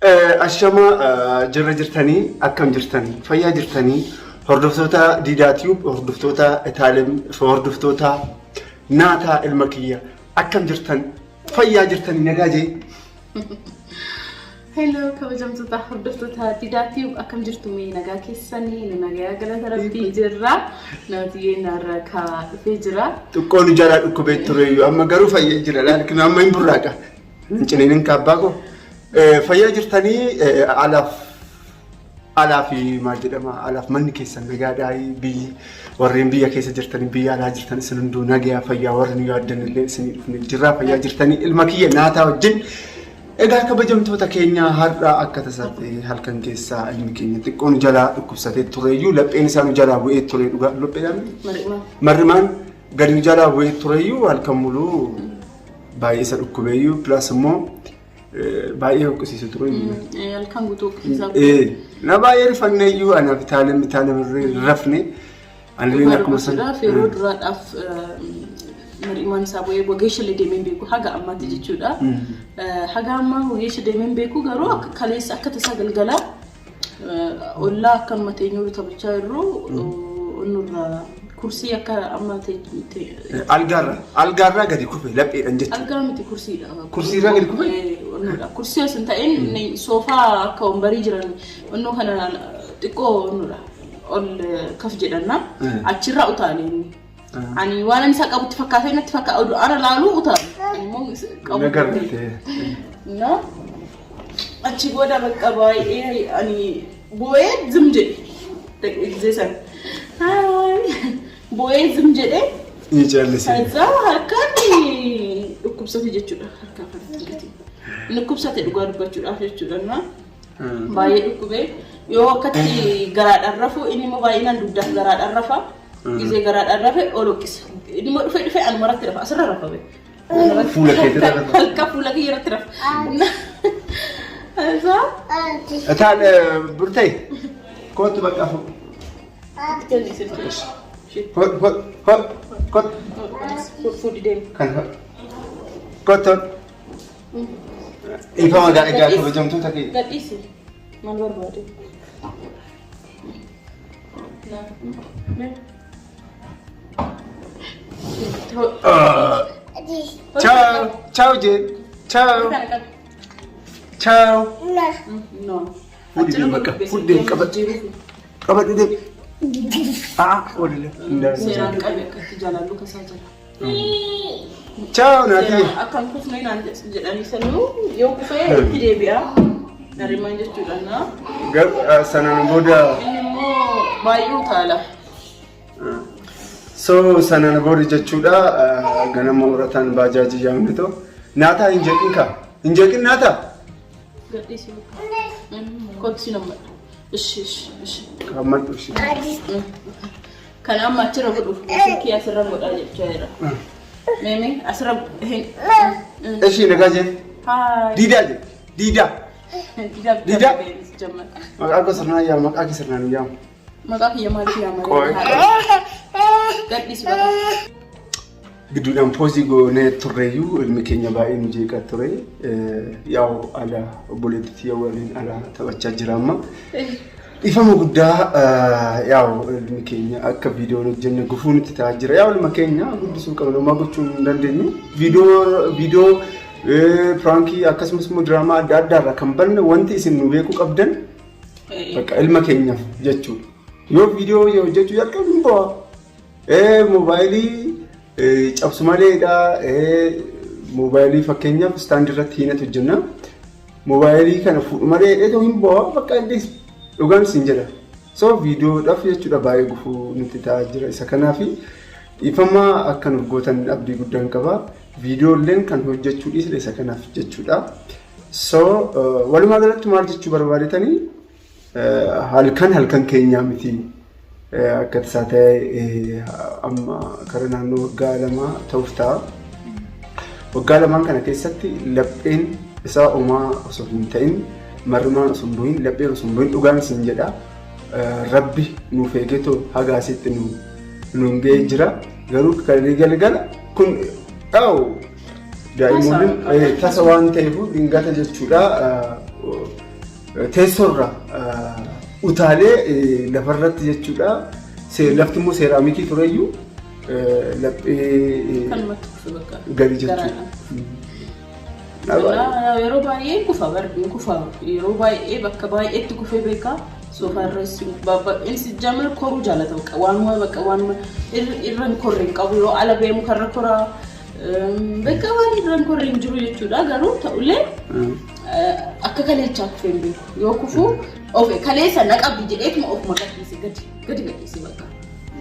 Ashama jirra jirtanii akkam jirtanii fayyaa jirtanii hordoftoota Diidaa Tube hordoftoota Itaalem hordoftoota Naataa ilma kiyya akkam jirtan fayyaa jirtanii nagaa jee. Hello kabajamtoota hordoftoota Diidaa Tube akkam jirtu mee nagaa keessanii nagaa galata rabbii jirra naati narra ka dhufee jira xiqqoon jala dhukkubee ture amma garuu fayyaa jira laakiin amma hin burraaqa cineen kaabbaa ko fayyaa jirtanii alaaf maal jedhama alaaf manni keessan nagaadhaa biyyi warreen biyya keessa jirtanii biyya alaa jirtan isin hunduu nagaa fayyaa warreen yaaddan illee isin dhufne jirra fayyaa jirtanii ilma kiyya Naataa wajjin egaa kabajamtoota keenya har'a akka tasaafee halkan keessaa ilmi keenya xiqqoon jalaa dhukkubsatee tureeyyuu lapheen isaa jalaa bu'ee ture dhugaa lopheedhaan marrimaan gadi jalaa bu'ee tureeyyuu halkan muluu baay'ee isa dhukkubeeyyuu plus immoo baay'ee hoqqisiisu ture halkan guutuu isaa na baay'ee rifanneeyyuu anaaf Itaalem rafne anillee akkuma sana yeroo duraadhaaf Mariman sabo ye gogeesha le deemen beeku haga ammatti jechuudha haga amma gogeesha deemen beeku garuu akka kaleessa akka tasa galgala olla akka mateenyu tabachaa irru onnurra kursi akka ammatti algarra gadi kufe lapheedhan jechuudha algarra miti kursiidha kursiirra gadi kufe onnurra kursi asin ta'een soofaa akka wambarii jiran onno kana xiqqoo onnurra ol kaf jedhanna achirra utaaleen ani waan isa qabutti fakkaatee natti fakkaatu ara laalu utaale immoo qabutti no achi goda bakka baay'ee ani boo'ee zum jedhe exesan boo'ee zum jedhe ni jallise azaa harkaan dhukkubsate jechuudha harkaan fardati dhukkubsate dhugaa dubbachuudhaaf jechuudha na baay'ee dhukkubee yoo akkatti garaadhaan rafu inni immoo baay'inaan dugdaaf garaadhaan rafa Gize garaadhaan rafe olokisa. Inni moo dhufe an maratti rafa asirra rafa be. Fuula keetti rafa. Halka fuula keetti rafa. Asa? Ataan burtay. Kootu bakka fu. Kenni sirri. Kot. Fuudhi deemu. Kan kot. Ifa magaa egaa kabajamtoota kee. Gadhiisi. Maal barbaade? Ciao, Jen. Ciao. Ciao. No. Fudin maka, fudin kabat. Kabat dia. Oleh. Seran kabe kat jalan lu ke saja. Ciao, Nati. Akan ku senai nanti jadi senu, yo ku fe tidak biar dari mana juga na. Gak sana boda. Ini mo bayu thala. So sana bodi jechuudha ganama uratan bajaaji yaamnito Naataa injeqin Naataa gadhiisi kootsi nama ishi kammadhu ishi kan amma achirra godhu silkii asirra godhaa jechaa jira meeme asirra ishi nagaa jee Diidaa maqaa gosirnaa yaa maqaa kisirnaan yaa maqaa kiyya maaliif yaa gadhiisi Giduudhaan poozii goonee turreeyyuu ilmi keenya baay'ee nu jeeqaa ture yaa'u ala obboleettii waliin ala taphachaa jira amma ifama guddaa yaa'u ilmi keenya akka viidiyoon hojjenne gufuun itti ta'aa jira yaa'u ilma keenya guddisuu qabna homaa gochuu hin dandeenyu viidiyoo piraankii akkasumas immoo diraamaa adda addaarraa kan banne wanti isin nu beekuu qabdan bakka ilma keenyaaf jechuudha yoo viidiyoo hojjechuu jalqabnu bo'aa mobaayilii cabsu maleedha mobaayilii fakkeenyaaf istaandii irratti hiinatu hojjenna mobaayilii kana fuudhu malee dheetoo hin bo'aa bakka illee dhugaan isin jedha so viidiyoodhaaf jechuudha baay'ee gufuu nutti ta'aa jira isa kanaaf ifama akka nuuf gootan abdii guddaan qaba viidiyooleen kan hojjechuu dhiisne isa kanaaf jechuudha so walumaa galatti maal jechuu barbaadetanii halkan keenyaa miti akka tasaa ta'e amma karaa naannoo waggaa lama ta'uuf ta'a. Waggaa lamaan kana keessatti lapheen isaa homaa osoo hin ta'in marrimaan osoo hin bu'in lapheen osoo hin bu'in dhugaan isin jedha rabbi nuuf eegetoo haga asitti nuun ga'ee jira garuu galgala kun daa'imoonni tasa waan ta'eef dhingata jechuudha teessoorra utaalee lafarratti jechuudha. Lafti immoo seeraamikii tureyyuu laphee gadi jechuudha. Yeroo baay'ee kufa barbaadu kufa yeroo baay'ee bakka baay'eetti kufee beekaa soofaa irratti insi jamar koruu jaalata waanuma bakka waanuma irraan korreen qabu yoo ala beemu karra koraa bakka waan irraan korreen jiru jechuudha garuu ta'ullee akka kaleechaa kufee hin beeku yoo kufu of kaleessa naqabdi jedheetuma ofuma gadhiise gadi gadhiise bakka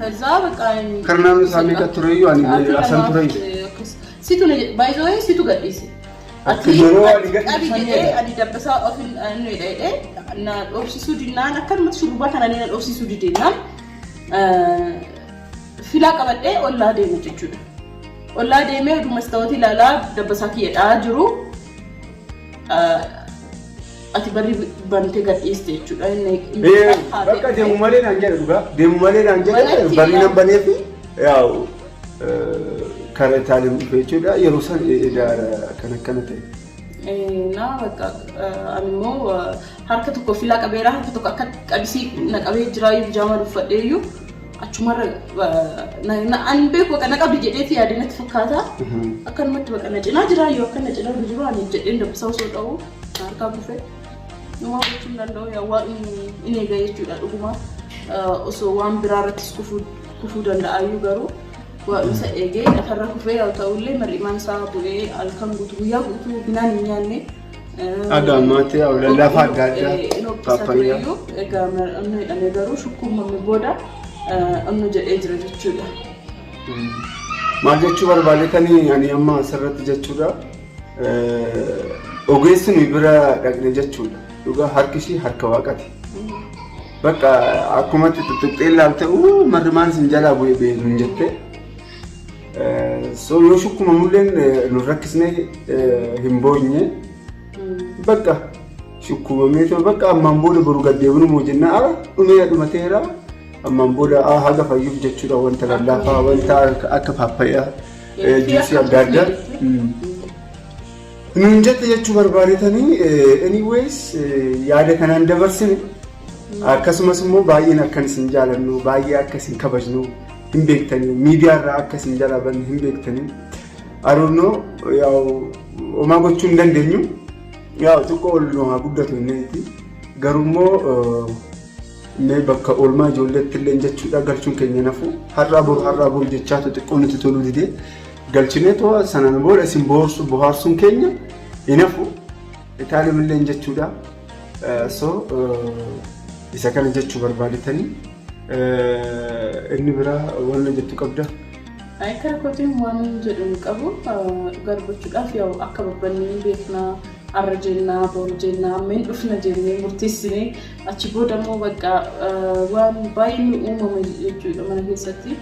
kazaa bakka karnaan isaanii ka tureyyuu ani asan tureyyuu situ baay'ee situ gadhiise. Ati ani dabbasa ofin nu ida'ee na dhoofsisuu dinnaan akkanumatti shurrubbaa kananii na dhoofsisuu dinnaan filaa qabadhee ollaa deemu jechuudha. Ollaa deemee oduu mastaawwatii ilaalaa dabbasaa kiyyadhaa jiru ati barri bantee gadhiiste jechuudha. Bakka deemu malee naan jedhe dhugaa deemu malee naan jedhe barri nan baneefi yaa'u kana taalim jechuudha yeroo san kana ta'e. Naa bakka ammoo harka tokko filaa qabeera harka tokko akka qabisii na qabee jiraayyuu bijaamaa uffadheeyyuu achumarra na an beeku bakka na qabdi jedheeti yaadinatti fakkaata akkanumatti bakka na cinaa jiraayyuu akka na cinaa jiru ani jedheen dabbisaa osoo dha'u harkaa kufee nama gochuun danda'u yaawwaa inni eega jechuudha dhuguma osoo waan biraarrattis kufuu danda'ayyuu garuu. Isa eegee lafarra kufee yoo ta'ullee mar'imaan isaa bu'ee halkan guutuu guyyaa guutuu binaan hin nyaanne. Agaamaatee lafa adda addaa paappaayyaa. Egaa inni hidhamee garuu shukkuumamee booda inni jedhee jira jechuudha. Maal jechuu barbaadetanii ani amma asirratti jechuudha. Ogeessi nuyi bira dhaqne jechuudha. Dhugaa harki ishee harka waaqati. Bakka akkuma tuttuqxee ilaalte mar'imaan isin jalaa bu'ee beeknu jettee. So yoo shukkuma mul'een nu rakkisnee hin boonye bakka shukkumamee ta'u bakka ammaan booda boru gaddeebinu moo jennaa ara dhumateera ammaan booda haga fayyuuf jechuudha wanta lallaafaa wanta akka paappaayyaa juusii adda addaa nuun jette jechuu barbaadetanii anyways yaada kanaan dabarsine akkasumas immoo baay'een akkan isin jaalannu baay'ee akka isin kabajnu hin beektanii miidiyaarraa akka isin jalaa banne hin beektanii aroonnoo yaa'u homaa gochuu hin dandeenyu yaa'u xiqqoo ol homaa guddatu inneeti garummoo mee bakka oolmaa ijoolleetti illee jechuudha galchuun keenya nafu har'aa boru jechaatu xiqqoo nuti toluu didee galchinee too sanaan booda isin bohaarsuun keenya hin hafu itaalim illee jechuudha so isa kana jechuu barbaadetanii inni biraa waan jettu qabda. Akkana kootiin waan jedhu qabu garbachuudhaaf yoo akka babbannee beeknaa arra jennaa boru jennaa ammeen dhufna jennee murteessinee achi booda immoo bakka waan baay'ee uumame jechuudha mana keessatti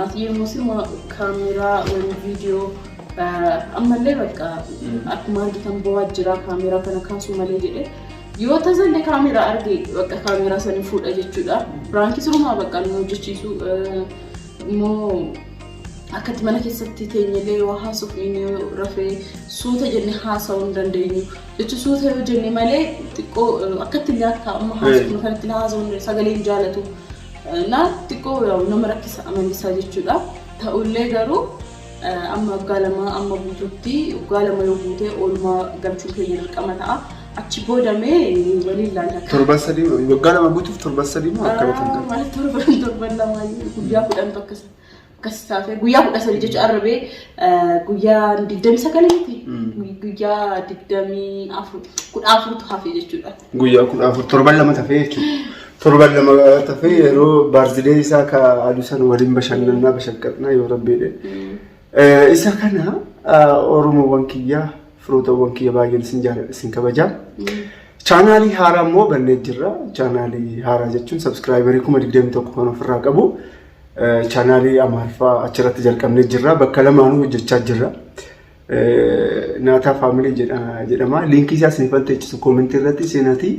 ati yemmuu sirma kaameeraa waliin viidiyoo ammallee bakka akkuma argitan bo'aa jira kaameeraa kana kaasuu malee jedhee yoo tajaajila kaameeraa argee bakka kaameeraa sanii fuudha jechuudha. Biraanki sirumaa bakka nu hojjechiisu immoo akkatti mana keessatti teenyellee yoo haasofnu inni rafee suuta jennee haasa'uu hin dandeenyu. Jechuun suuta yoo jenne malee xiqqoo akkatti illee akka amma haasofnu kanatti haasa'uu sagaleen jaalatu. Na xiqqoo nama rakkisa amanisaa jechuudha. Ta'ullee garuu amma waggaa lama amma guutuutti waggaa lama yoo guutee oolmaa galchuun keenya dirqama ta'a. Achi boodamee waliin laallata. Torban sadii waggaa lama guutuuf torban sadii moo akkamitti? Maal torban lama guyyaa 10 akkas taafee guyyaa 13 jechuun arrabee guyyaa 29 miti. Guyyaa 14 hafee jechuudha. Guyyaa 14 torban lama tafee jechuudha. Torban lama tafee yeroo baarzidee isaa ka aduusan waliin bashannanaa bashaqqatnaa yoo rabbeedhe. Isa kana Oromoowwan kiyyaa firootawwan kiyya baay'een isin kabajaa. Chaanaalii haaraa immoo bannee jirra. Chaanaalii haaraa jechuun sabskraayibarii 21,000 kan ofirraa qabu. Chaanaalii Amaariffaa achirratti jalqabnee jirra. Bakka lamaanuu hojjechaa jirra. Naataa faamilii jedhama. Liinkii isaa isiniif teechisu koomentii irratti seenaatii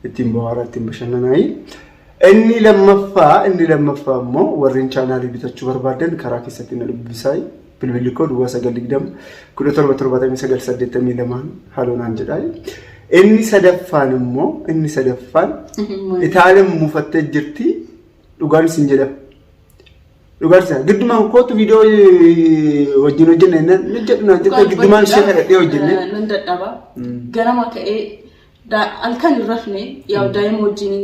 ittiin bohaaraa ittiin bashannanaayi. Inni lammaffaa immoo warreen chaanaalii bitachuu barbaadan karaa keessatti na dubbisaayii. Bilbilli koo 920 1779 haloonaan jedhaa. Inni sadaffaan Itaaliyaan mufattee jirti dhugaan isin jedha. Dhugaan isa giddumaan kootu viidiyoo wajjin hojjenne ni jedhuna jettee giddumaan ishee kadhadhee hojjenne. Nan dadhaba. Ganama ka'ee halkan hin rafne yaa daa'ima wajjin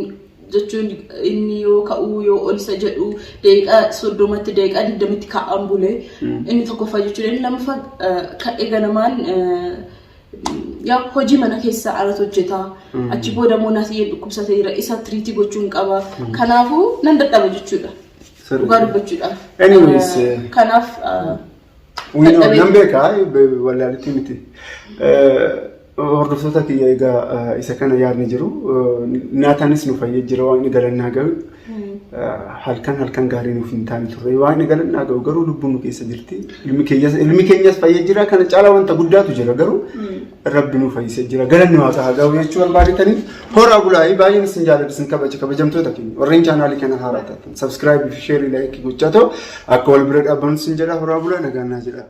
jechuun inni yoo ka'uu yoo ol isa jedhu daqiiqaa 30tti daqiiqaa 20tti ka'an bulee inni tokkoffaa jechuudha. Inni lammaffaa ka'ee ganamaan yaa hojii mana keessaa alatti hojjeta. Achi booda immoo naasii dhukkubsateera isa tiriitii gochuun qaba. Kanaafuu nan dadhaba jechuudha. Dhugaa dubbachuudhaaf. Anyways, kanaaf nan beekaa wallaalatti miti. Hordoftoota kiyya egaa isa kana yaadni jiru. Naataanis nu fayyee jira waan inni galannaa gahu. Halkan gaarii nuuf hin taane turre waan inni galannaa gahu garuu lubbuun nu keessa jirti. Ilmi keenyas fayyee jira kana caalaa wanta guddaatu jira garuu Rabbi nu fayyisee jira. Galanni waaqa haa gahu jechuu barbaadetaniif horaa bulaa baay'een isin jaalladhu isin kabajamtoota keenya. Warreen chaanaalii kana haaraa taatan subscribe fi share like gochaa ta'u akka wal bira dhaabbannu isin jedha horaa bulaa nagaan naa jedha.